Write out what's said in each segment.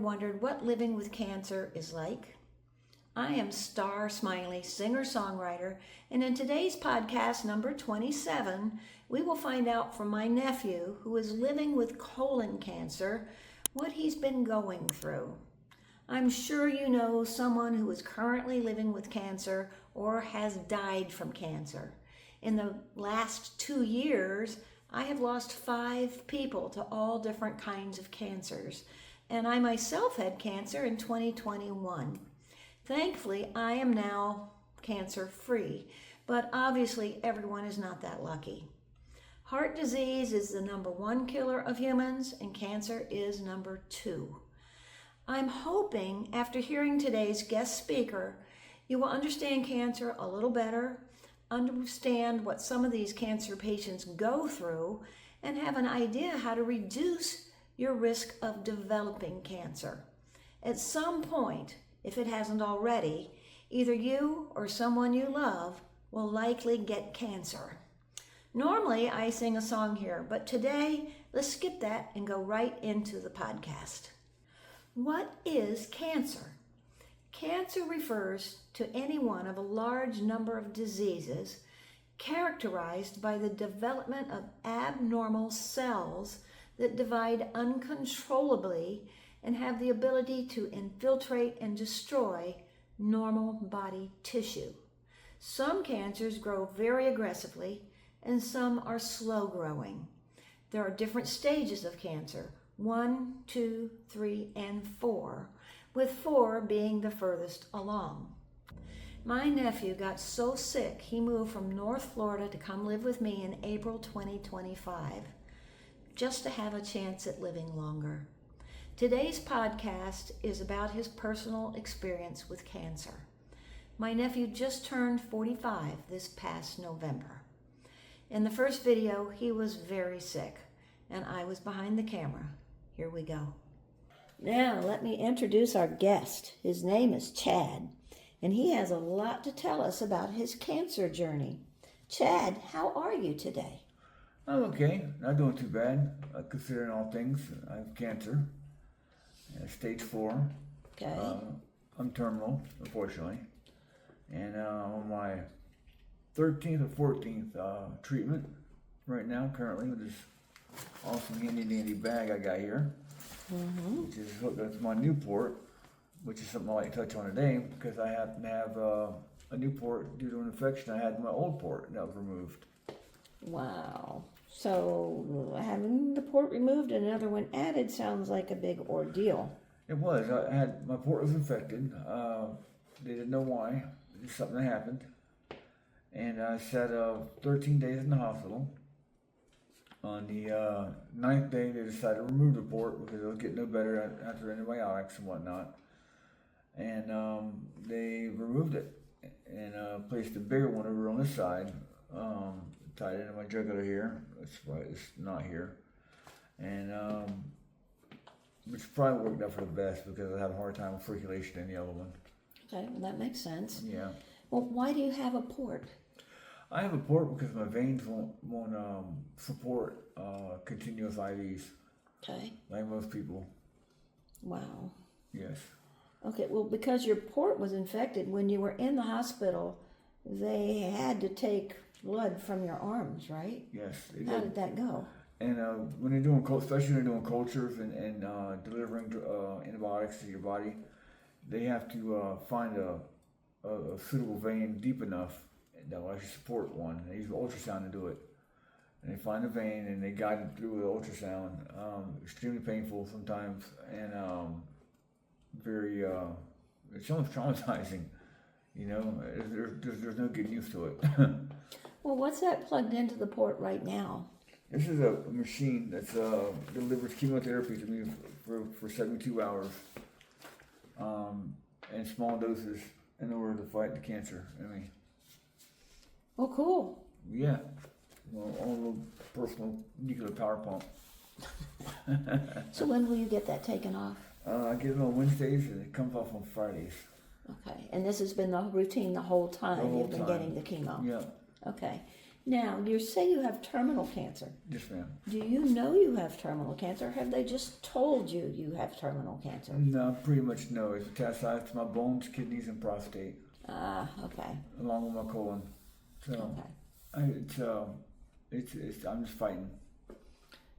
wondered what living with cancer is like? I am Star Smiley, singer-songwriter, and in today's podcast number 27, we will find out from my nephew, who is living with colon cancer, what he's been going through. I'm sure you know someone who is currently living with cancer or has died from cancer. In the last 2 years, I have lost 5 people to all different kinds of cancers, and I myself had cancer in 2021. Thankfully, I am now cancer-free, but obviously everyone is not that lucky. Heart disease is the number 1 killer of humans, and cancer is number 2. I'm hoping after hearing today's guest speaker, you will understand cancer a little better, understand what some of these cancer patients go through, and have an idea how to reduce your risk of developing cancer. At some point, if it hasn't already, either you or someone you love will likely get cancer. Normally, I sing a song here, but today, let's skip that and go right into the podcast. What is cancer? Cancer refers to any one of a large number of diseases characterized by the development of abnormal cells that divide uncontrollably and have the ability to infiltrate and destroy normal body tissue. Some cancers grow very aggressively and some are slow growing. There are different stages of cancer, 1, 2, 3, and 4, with 4 being the furthest along. My nephew got so sick he moved from North Florida to come live with me in April 2025, just to have a chance at living longer. Today's podcast is about his personal experience with cancer. My nephew just turned 45 this past November. In the first video, he was very sick, and I was behind the camera. Here we go. Now, let me introduce our guest. His name is Chad, and he has a lot to tell us about his cancer journey. Chad, how are you today? I'm okay. Not doing too bad, considering all things. I have cancer. Stage 4. Okay. I'm terminal, unfortunately. And on my 13th or 14th treatment right now, currently, with this awesome handy-dandy bag I got here. Mm-hmm. Which is that's my Newport, which is something I'd like to touch on today because I happen to have a Newport due to an infection I had in my old port that was removed. Wow. So having the port removed and another one added sounds like a big ordeal. It was. My port was infected. They didn't know why. It's something that happened. And I sat 13 days in the hospital. On the 9th day, they decided to remove the port because it was getting no better after antibiotics and whatnot. And they removed it and placed a bigger one over on this side. Tied it into my jugular here. That's why it's not here. And which probably worked out for the best because I had a hard time with circulation in the other one. Okay, well that makes sense. Yeah. Well, why do you have a port? I have a port because my veins won't support continuous IVs. Okay. Like most people. Wow. Yes. Okay, well, because your port was infected, when you were in the hospital, they had to take blood from your arms, right? Yes. How did that go? And when they're doing, especially when they're doing cultures and delivering antibiotics to your body, they have to find a suitable vein deep enough that will actually support one. They use ultrasound to do it. And they find the vein and they guide it through with ultrasound. Extremely painful sometimes and very, it's almost traumatizing. You know, there's no getting used to it. Well, what's that plugged into the port right now? This is a machine that delivers chemotherapy to me for 72 hours in small doses in order to fight the cancer. I mean, oh, cool. Yeah. Well, all a little personal nuclear power pump. So when will you get that taken off? I get it on Wednesdays and it comes off on Fridays. Okay, and this has been the routine the whole time you've been getting the chemo? Yeah. Okay. Now, you say you have terminal cancer. Yes, ma'am. Do you know you have terminal cancer, or have they just told you you have terminal cancer? No, pretty much no. It's metastasized to my bones, kidneys, and prostate, Okay. along with my colon. So Okay. I'm just fighting.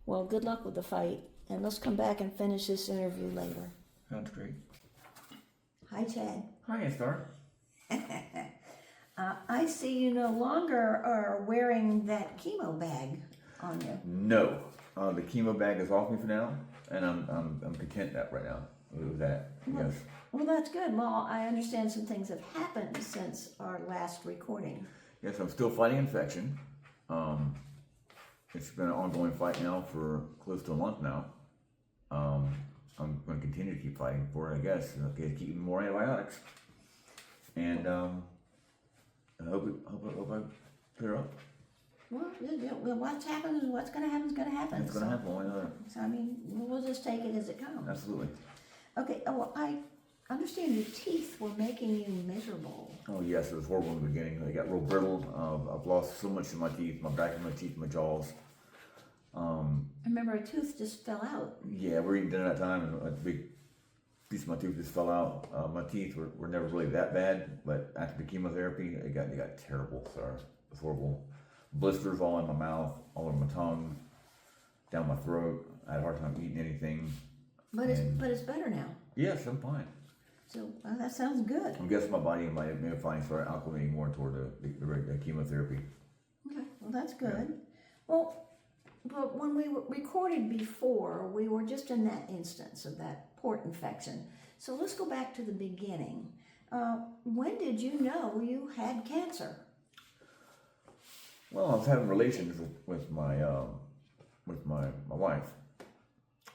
Well, good luck with the fight, and let's come back and finish this interview later. Sounds great. Hi, Chad. Hi, Star. I see you no longer are wearing that chemo bag on you. No, the chemo bag is off me for now, and I'm content that right now with that. Yes. Well, that's good. Well, I understand some things have happened since our last recording. Yes, I'm still fighting infection. It's been an ongoing fight now for close to a month now. I'm going to continue to keep fighting for it, I guess. Okay, keep more antibiotics, and I hope I clear up. Well, what's happened is what's going to happen is going to happen. It's going to happen one way or another. So, I mean, we'll just take it as it comes. Absolutely. Okay, well, I understand your teeth were making you miserable. Oh yes, it was horrible in the beginning. They got real brittle. I've lost so much in my teeth, my back of my teeth, my jaws. I remember a tooth just fell out. Yeah, we're eating dinner at that time, and a big piece of my tooth just fell out. My teeth were never really that bad, but after the chemotherapy, they got terrible. Sorry, it was horrible. Blisters all in my mouth, all over my tongue, down my throat. I had a hard time eating anything. But it's better now. Yes, I'm fine. So that sounds good. I'm guessing my body may have finally started acclimating more toward the chemotherapy. Okay, well that's good. Well, but when we recorded before, we were just in that instance of that port infection. So let's go back to the beginning. When did you know you had cancer? Well, I was having relations with my wife,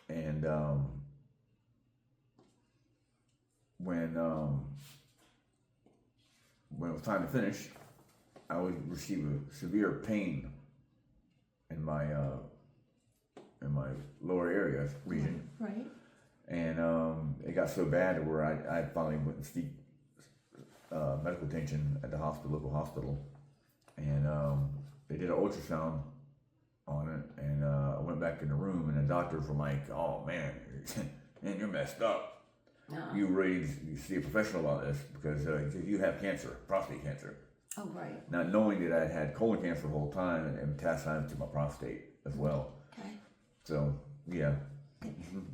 and when it was time to finish, I would receive a severe pain in my lower area region, Right. and it got so bad to where I finally went and seek medical attention at the local hospital, and they did an ultrasound on it, and I went back in the room, and the doctors were like, "Oh man, man, you're messed up. You really need to see a professional about this because you have cancer, prostate cancer." Oh, right. Not knowing that I had colon cancer the whole time and metastasized to my prostate as well. Okay. So yeah.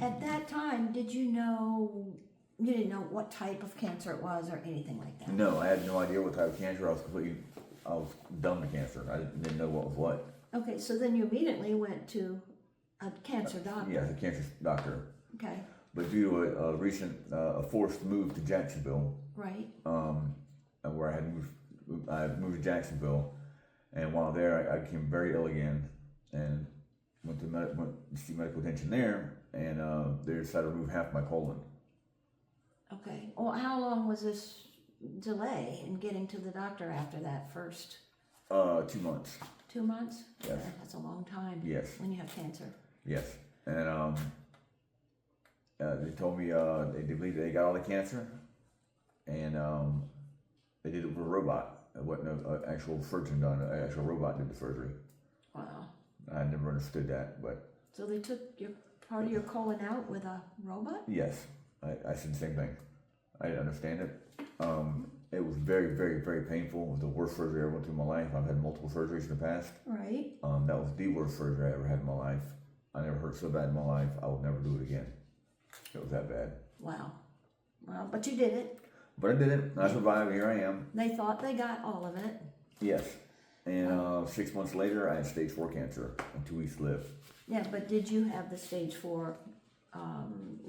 At that time, you didn't know what type of cancer it was or anything like that? No, I had no idea what type of cancer. I was dumb to cancer. I didn't know what was what. Okay, so then you immediately went to a cancer doctor. Yeah, a cancer doctor. Okay. But due to a recent forced move to Jacksonville, Right. where I moved to Jacksonville, and while there, I became very ill again, and went to see medical attention there, and they decided to remove half my colon. Okay. Well, how long was this delay in getting to the doctor after that first? 2 months. 2 months? Yes. Yeah, that's a long time. Yes. When you have cancer. Yes, and they told me they believe they got all the cancer, and they did it with a robot. It wasn't an actual surgeon done. An actual robot did the surgery. Wow. I never understood that, but So they took part of your colon out with a robot? yes, I said the same thing. I didn't understand it. It was very, very, very painful. It was the worst surgery I ever went through in my life. I've had multiple surgeries in the past. Right. That was the worst surgery I ever had in my life. I never hurt so bad in my life. I will never do it again. It was that bad. Wow. Well, but you did it. But I did it. I survived. Here I am. They thought they got all of it. Yes. And 6 months later, I had stage 4 cancer and 2 weeks to live. Yeah, but did you have the stage 4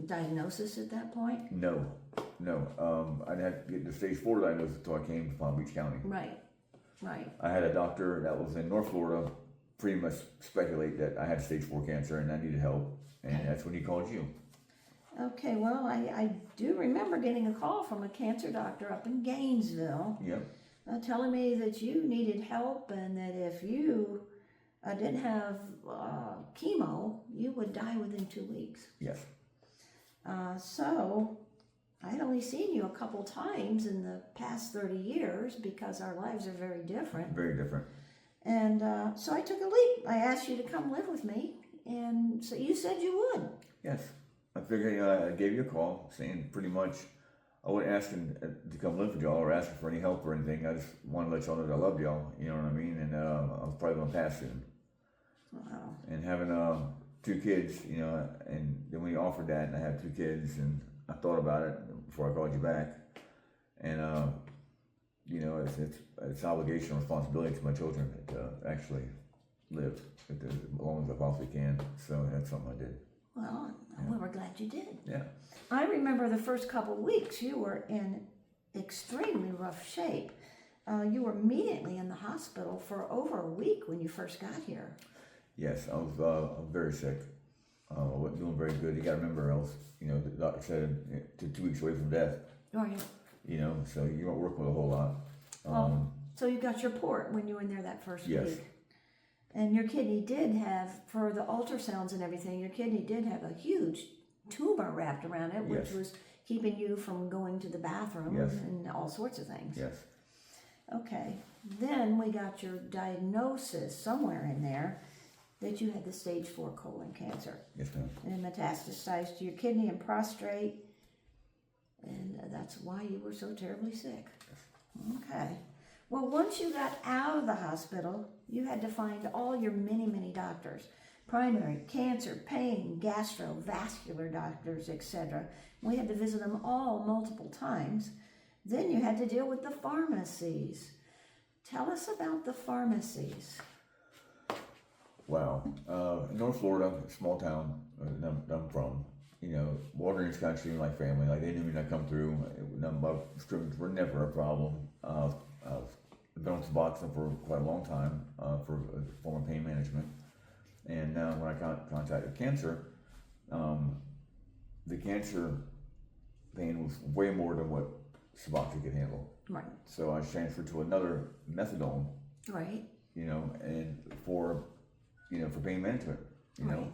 diagnosis at that point? No. I didn't have to get the stage 4 diagnosis until I came to Palm Beach County. Right. I had a doctor that was in North Florida pretty much speculate that I had stage 4 cancer and I needed help. And that's when he called you. Okay, well, I do remember getting a call from a cancer doctor up in Gainesville. Yep. Telling me that you needed help and that if you didn't have chemo, you would die within 2 weeks. Yes. So I'd only seen you a couple times in the past 30 years because our lives are very different. Very different. And so I took a leap. I asked you to come live with me, and so you said you would. Yes. I figured I gave you a call saying pretty much I wasn't asking to come live with y'all or asking for any help or anything. I just wanted to let y'all know that I loved y'all, you know what I mean? And I was probably going to pass soon. Wow. And having 2 kids, you know, and then when you offered that, and I had 2 kids, and I thought about it before I called you back. And, you know, it's obligation and responsibility to my children to actually live as long as I possibly can. So that's something I did. Well, we're glad you did. Yeah. I remember the first couple of weeks you were in extremely rough shape. You were immediately in the hospital for over a week when you first got here. Yes, I was very sick. I wasn't doing very good. You got to remember, I was, you know, the doctor said 2 weeks away from death. Right. You know, so you don't work with a whole lot. So you got your port when you were in there that first Yes. week. And your kidney did have, for the ultrasounds and everything, your kidney did have a huge tumor wrapped around it, which Yes. was keeping you from going to the bathroom Yes. and all sorts of things. Yes. Okay. Then we got your diagnosis somewhere in there that you had the stage 4 colon cancer. Yes, ma'am. And it metastasized to your kidney and prostate. And that's why you were so terribly sick. Okay. Well, once you got out of the hospital, you had to find all your many, many doctors. Primary, cancer, pain, gastrovascular doctors, etc. We had to visit them all multiple times. Then you had to deal with the pharmacies. Tell us about the pharmacies. Wow. North Florida, small town I'm from, you know, Walgreens kind of treated me like family. Like they knew me when I come through. None of my prescriptions were never a problem. I've been on Suboxone for quite a long time for a form of pain management. And now when I contacted cancer, the cancer pain was way more than what Suboxone could handle. Right. So I was transferred to another methadone, Right. you know, and for pain management, you know. Right.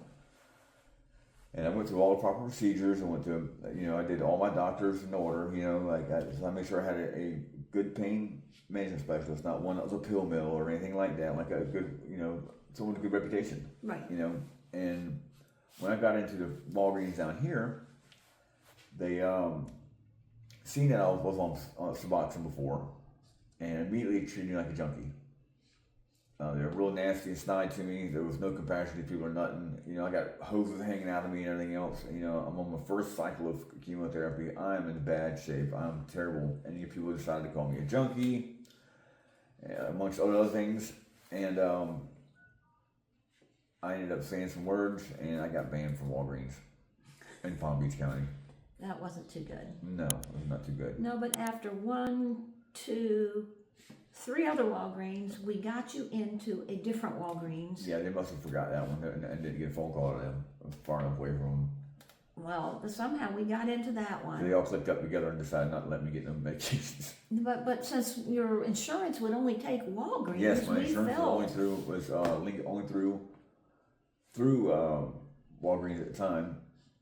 And I went through all the proper procedures. I went to, you know, I did all my doctors in order, you know, so I made sure I had a good pain management specialist, not one that was a pill mill or anything like that, like a good, you know, someone with a good reputation. Right. You know, and when I got into the Walgreens down here, they seen that I was on Suboxone before, and immediately treated me like a junkie. They were real nasty and snide to me. There was no compassion. These people are nothing. You know, I got hoses hanging out of me and everything else. You know, I'm on my first cycle of chemotherapy. I'm in bad shape. I'm terrible. And you people decided to call me a junkie, amongst other things. And I ended up saying some words, and I got banned from Walgreens in Palm Beach County. That wasn't too good. No, it was not too good. No, but after 1, 2, 3 other Walgreens, we got you into a different Walgreens. Yeah, they must have forgot that one and didn't get a phone call to them. I was far enough away from them. Well, somehow we got into that one. They all clicked up together and decided not to let me get no medications. But since your insurance would only take Walgreens, Yes, my we insurance felt was linked only through Walgreens at the time.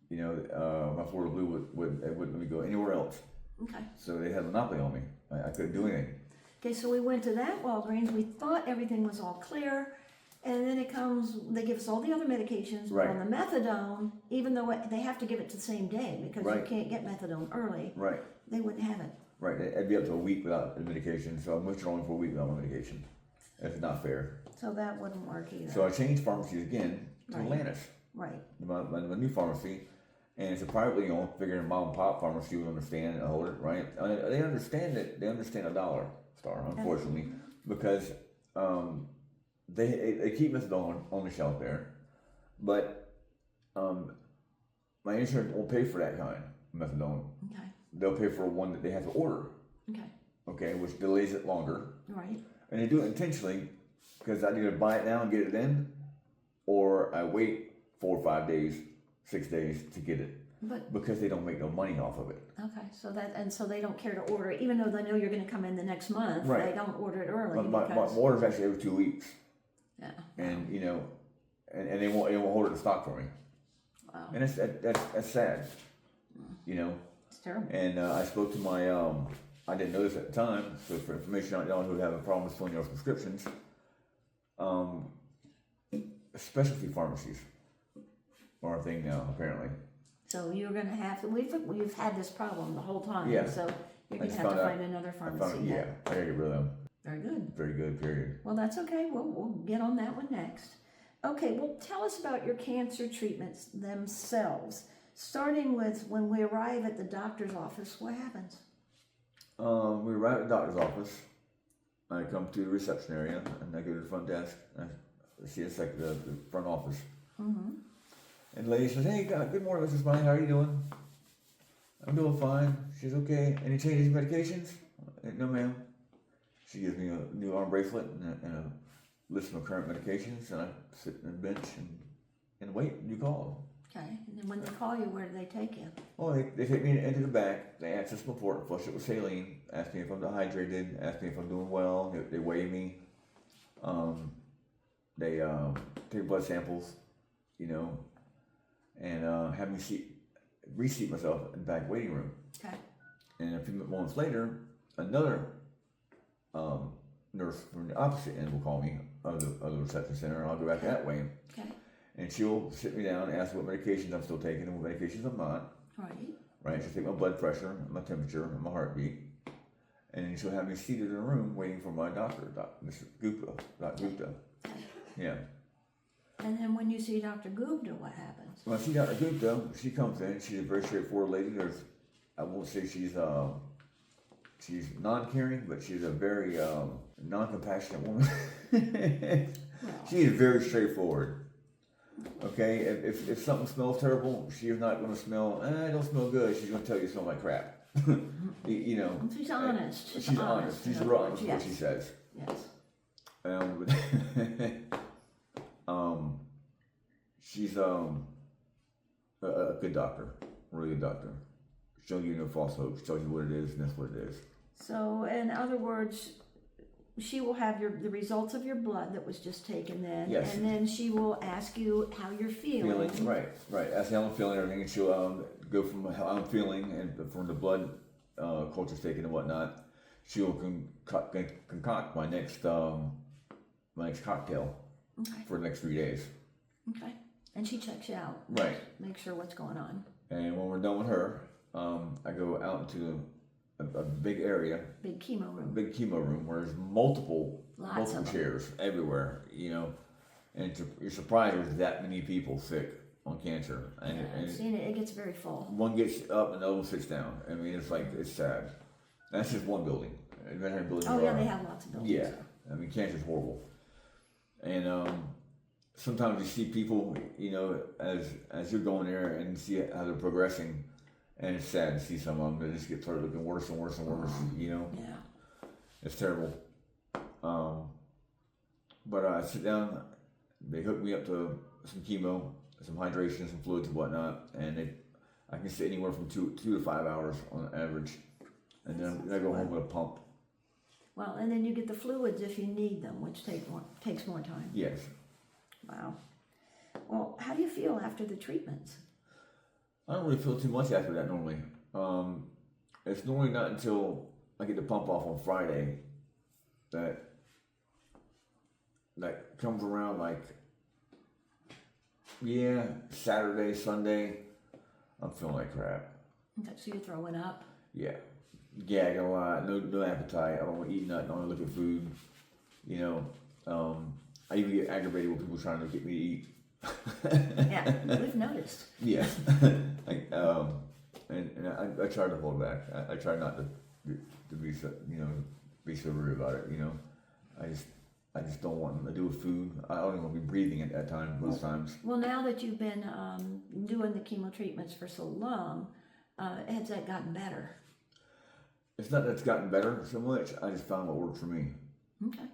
You know, my Florida Blue wouldn't let me go anywhere else. okay. So they had a monopoly on me. I couldn't do anything. Okay, so we went to that Walgreens. We thought everything was all clear, and then they give us all the other medications. Right. But on the methadone, even though they have to give it to the same day because Right. you can't get methadone early, Right. they wouldn't have it. Right. I'd be up to a week without the medication, so I'm withdrawing for a week without my medication. That's not fair. So that wouldn't work either. So I changed pharmacies again to Right. Atlantis, Right. my new pharmacy. And it's a privately owned, figuring mom and pop pharmacy would understand and hold it, right? I mean, they understand it. They understand $1, Star, unfortunately, because they keep methadone on the shelf there, but my insurance won't pay for that kind of methadone. Okay. They'll pay for one that they have to order, Okay. okay, which delays it longer. Right. And they do it intentionally because I either buy it now and get it then, or I wait 4 or 5 days, 6 days to get it, But because they don't make no money off of it. okay, so they don't care to order it, even though they know you're going to come in the next month. Right. They don't order it early My because order's actually every 2 weeks, yeah. and you know, and they won't hold it in stock for me, Wow. and that's sad, you know. It's terrible. And I spoke to my I didn't know this at the time, so for information on y'all who have a problem with filling your prescriptions, Um, specialty pharmacies are a thing now, apparently. So you're going to have to, we've had this problem the whole time. Yeah. So you're going to just have to found out- find another I pharmacy. found, yeah, I gotta get rid of them. Very good. Very good, period. Well, that's okay. We'll get on that one next. Okay, well, tell us about your cancer treatments themselves. Starting with when we arrive at the doctor's office, what happens? We arrive at the doctor's office. I come to the reception area and I go to the front desk. I see the front office. Mm-hmm. And the lady says, "Hey, good morning, Mrs. Smiley. How are you doing?" "I'm doing fine." She's "Okay. Any changes in medications?" "No, ma'am." She gives me a new arm bracelet and a list of my current medications, and I sit on the bench and wait. You call. Okay, and then when they call you, where do they take you? Oh, they take me into the back. They access my port, flush it with saline, ask me if I'm dehydrated, ask me if I'm doing well. They weigh me. They take blood samples, and have me reseat myself in the back waiting room. Okay. And a few moments later, another nurse from the opposite end will call me of the reception center, and I'll go back that way. Okay. And she'll sit me down and ask what medications I'm still taking and what medications I'm not. Right. Right? She'll take my blood pressure, my temperature, and my heartbeat. And then she'll have me seated in a room waiting for my doctor, Mr. Gupta. Dr. Gupta. Yeah. And then when you see Dr. Gupta, what happens? When I see Dr. Gupta, she comes in. She's a very straightforward lady. I won't say she's non-caring, but she's a very non-compassionate woman. Well, She is very straightforward. Okay, if something smells terrible, she's not going to smell. It don't smell good. She's going to tell you it smells like crap. she's honest. She's honest. She's real honest with what she says. Yes. She's a good doctor, really good doctor. She'll give you no false hope. She tells you what it is, and that's what it is. So, in other words, she will have the results of your blood that was just taken then, Yes. and then she will ask you how you're feeling. Right. Ask how I'm feeling, everything, and she'll go from how I'm feeling and from the blood cultures taken and whatnot. She'll concoct my next cocktail for the next 3 days. Okay. And she checks you out. Right. Make sure what's going on. And when we're done with her, I go out into a big area, Big chemo room. big chemo room where there's multiple Lots of them. chairs everywhere, and you're surprised there's that many people sick on cancer. And, Yeah, I've seen it. It gets very full. one gets up and the other one sits down. I mean, it's sad. That's just one building. Veterinary building. Oh yeah, they have lots of buildings. Yeah, I mean, cancer's horrible. And sometimes you see people, as you're going there and see how they're progressing, and it's sad to see some of them that just get started looking worse and worse and worse. Yeah. It's terrible. But I sit down. They hook me up to some chemo, some hydration, some fluids and whatnot, and I can sit anywhere from 2 to 5 hours on average, and then I go home with a pump. Well, and then you get the fluids if you need them, which takes more time. Yes. Wow. Well, how do you feel after the treatments? I don't really feel too much after that normally. It's normally not until I get the pump off on Friday that comes around Saturday, Sunday, I'm feeling like crap. Okay, so you're throwing up. Yeah. Gagging a lot, no appetite. I don't want to eat nothing, I don't want to look at food. I even get aggravated with people trying to get me to eat. Yeah, we've noticed. Yeah. And I try to hold back. I try not to be so, be so rude about it, I just don't want to do with food. I don't even want to be breathing at that time most times. Well, now that you've been doing the chemo treatments for so long, has that gotten better? It's not that it's gotten better so much. I just found what worked for me. Okay.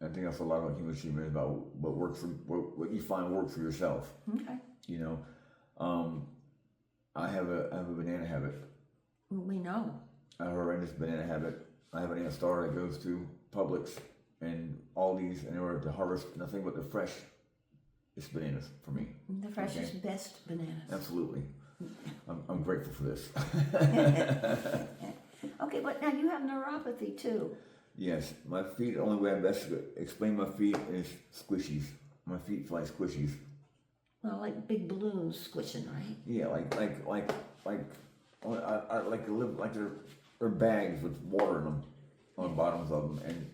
I think that's a lot about chemo treatment, is about what works for what you find works for yourself. Okay. I have a banana habit. We know. I have a horrendous banana habit. I have an Aunt Star that goes to Publix and Aldi's in order to harvest nothing but the freshest bananas for me. The freshest, best bananas. Absolutely. I'm grateful for this. Okay, but now you have neuropathy too. Yes, my feet. The only way I best explain my feet is squishies. My feet feel like squishies. Well, like big balloons squishing, right? Yeah, like they're bags with water in them on the bottoms of them,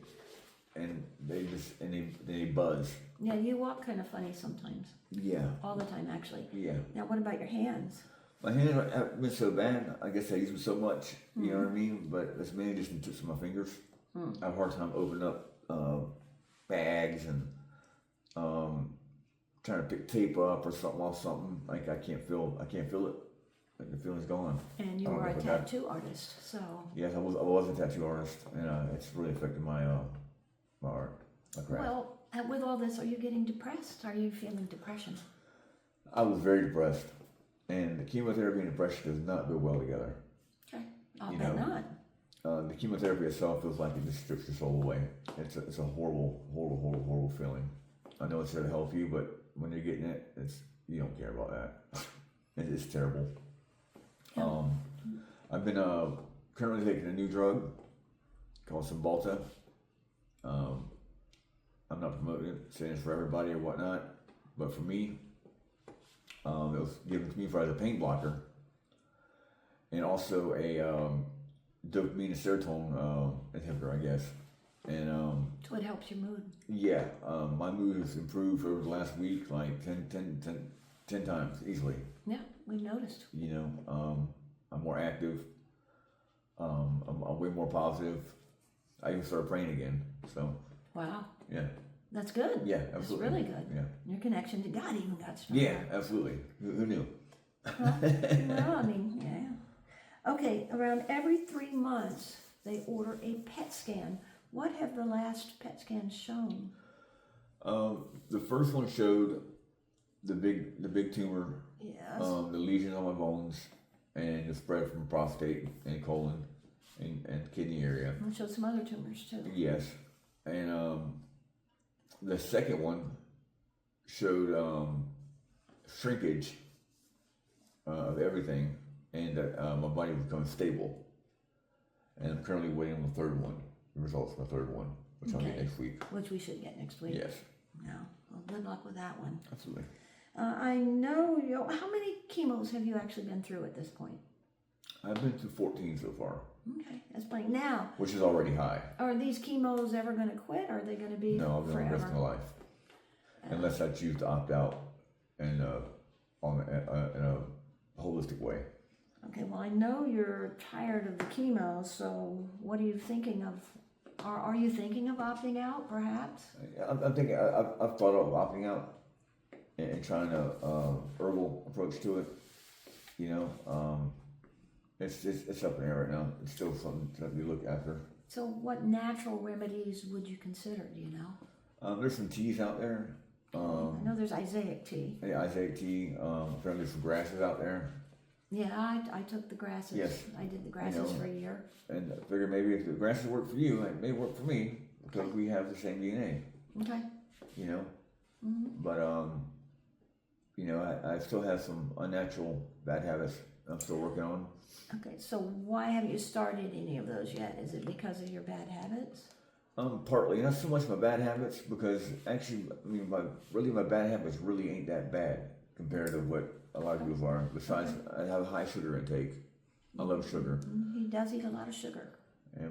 and they buzz. Yeah, you walk kind of funny sometimes. Yeah. All the time, actually. Yeah. Now, what about your hands? My hands haven't been so bad. I guess I use them so much. You know what I mean? But it's mainly just the tips of my fingers. I have a hard time opening up bags and trying to pick tape up or something off something. Like I can't feel it. Like the feeling's gone. And you are a tattoo artist, so. Yes, I was a tattoo artist, and it's really affected my my art, my craft. Well, with all this, are you getting depressed? Are you feeling depression? I was very depressed, and the chemotherapy and depression does not go well together. Okay, I'll bet not. The chemotherapy itself feels like it just strips your soul away. It's a horrible feeling. I know it's there to help you, but when you're getting it, you don't care about that. It's terrible. Yeah. I've been currently taking a new drug called Cymbalta. I'm not promoting it, saying it's for everybody or whatnot, but for me, it was given to me as a pain blocker, and also a dopamine and serotonin inhibitor, I guess. And So it helps your mood. yeah, my mood has improved over the last week like 10 times easily. Yeah, we've noticed. You know, I'm more active. I'm way more positive. I even started praying again. So Wow. yeah. That's good. Yeah, absolutely. That's really good. Yeah. Your connection to God even got stronger. Yeah, absolutely. Who knew? Well, I mean, yeah. Okay, around every 3 months, they order a PET scan. What have the last PET scans shown? The first one showed the big tumor, Yes. the lesion on my bones, and the spread from prostate and colon and kidney area. And showed some other tumors too. Yes, and the second one showed shrinkage of everything, and that my body was becoming stable. And I'm currently waiting on the third one, the results of the third one, which I'll get Okay. next week. Which we should get next week. Yes, No. Well, good luck with that one. absolutely. I know you. How many chemos have you actually been through at this point? I've been through 14 so far, Okay, that's plenty. Now, which is already high. are these chemos ever going to quit? Or are they going to be No, I've been on the rest of my forever? life, unless I choose to opt out in a holistic way. Okay, well, I know you're tired of the chemo, so what are you thinking of? Are you thinking of opting out, perhaps? I'm thinking. I've thought of opting out and trying a herbal approach to it. You know, it's up in the air right now. It's still something that we look after. So, what natural remedies would you consider? Do you know? There's some teas out there. I know there's Isaiah tea. Yeah, Isaiah tea. Apparently, there's some grasses out there. Yeah, I took the grasses. Yes. I did the grasses know, for a year. And I figure maybe if the grasses work for you, it may work for me because we have the same DNA. Okay. You know, Mm-hmm. but you know, I still have some unnatural bad habits I'm still working on. Okay, so why haven't you started any of those yet? Is it because of your bad habits? Partly, not so much my bad habits, because actually, I mean, my bad habits really ain't that bad compared to what a lot of people are. Besides, I have a high sugar intake. I love sugar. He does eat a lot of sugar.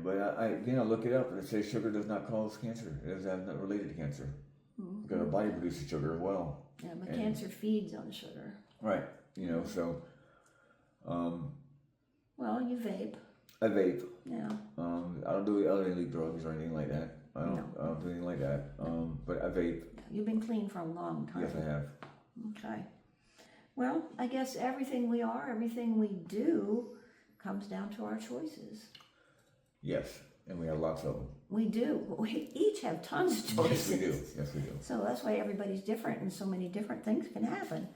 But I look it up and it says sugar does not cause cancer. It is not related to cancer. Because our body produces sugar as well. Yeah, but And- cancer feeds on sugar. Right. You know, so Well, you vape. I vape. Yeah. I don't do other illegal drugs or anything like that. I don't do anything like that. But I vape. You've been clean for a long time. Yes, I have. Okay. Well, I guess everything we are, everything we do, comes down to our choices. Yes, and we have lots of them. We do. We each have tons of choices. Yes, we do. Yes, we do. So that's why everybody's different and so many different things can happen.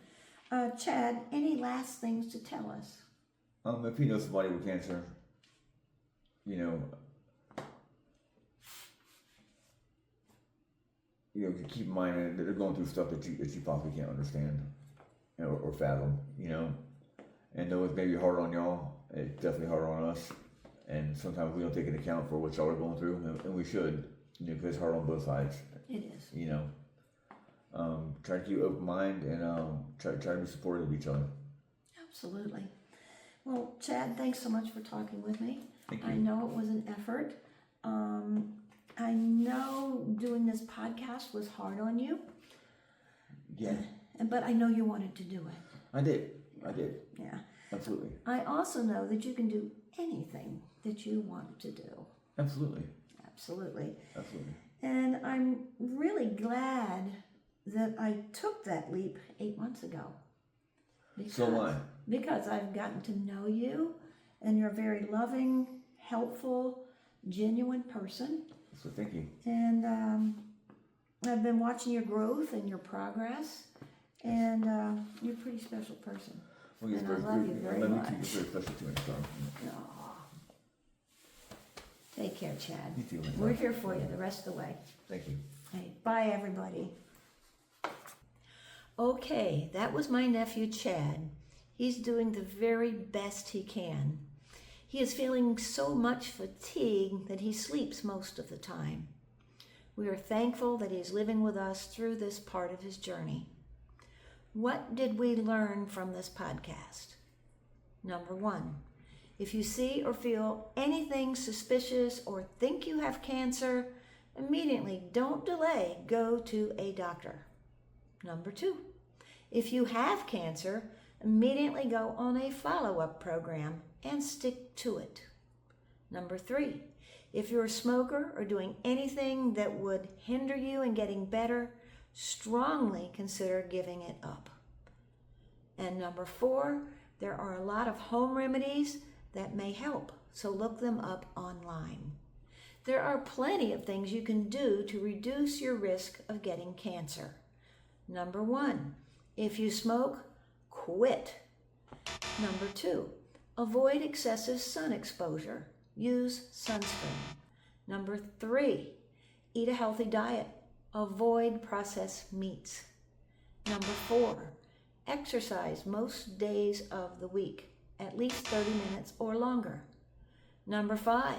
Chad, any last things to tell us? If you know somebody with cancer, you know, keep in mind that they're going through stuff that you possibly can't understand or fathom, you know. And though it may be hard on y'all, it's definitely hard on us. and sometimes we don't take into account for what y'all are going through, and we should, because it's hard on both sides. It is. Try to keep an open mind and try to be supportive of each other. Absolutely. Well, Chad, thanks so much for talking with me. Thank you. I know it was an effort. I know doing this podcast was hard on you. Yeah. But I know you wanted to do it. I did. Yeah. Absolutely. I also know that you can do anything that you want to do. Absolutely. Absolutely. Absolutely. And I'm really glad that I took that leap 8 months ago. So am I. Because I've gotten to know you, and you're a very loving, helpful, genuine person. So thank you. And I've been watching your growth and your progress, and you're a pretty special person. Well, And I love you very much. You're very special to me, Star. Aw. Take care, Chad. You too, We're here for you the rest of the way. Thank you. Hey, bye, everybody. Okay, that was my nephew, Chad. He's doing the very best he can. He is feeling so much fatigue that he sleeps most of the time. We are thankful that he's living with us through this part of his journey. What did we learn from this podcast? Number 1, if you see or feel anything suspicious or think you have cancer, immediately don't delay, go to a doctor. Number 2, if you have cancer, immediately go on a follow-up program and stick to it. Number 3, if you're a smoker or doing anything that would hinder you in getting better, strongly consider giving it up. And number 4, there are a lot of home remedies that may help, so look them up online. There are plenty of things you can do to reduce your risk of getting cancer. Number 1, if you smoke, quit. Number 2, avoid excessive sun exposure. Use sunscreen. Number 3, eat a healthy diet. Avoid processed meats. Number 4, exercise most days of the week, at least 30 minutes or longer. Number 5,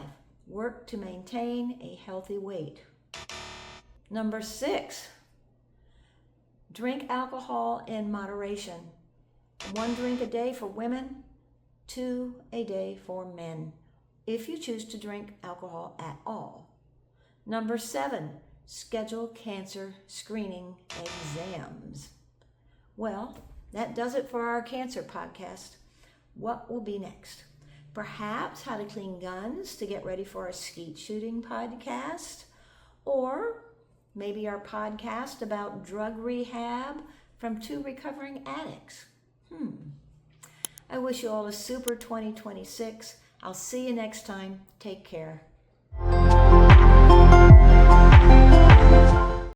work to maintain a healthy weight. Number 6, drink alcohol in moderation. 1 drink a day for women, 2 a day for men, if you choose to drink alcohol at all. Number 7, schedule cancer screening exams. Well, that does it for our cancer podcast. What will be next? Perhaps how to clean guns to get ready for our skeet shooting podcast, or maybe our podcast about drug rehab from 2 recovering addicts. I wish you all a super 2026. I'll see you next time. Take care.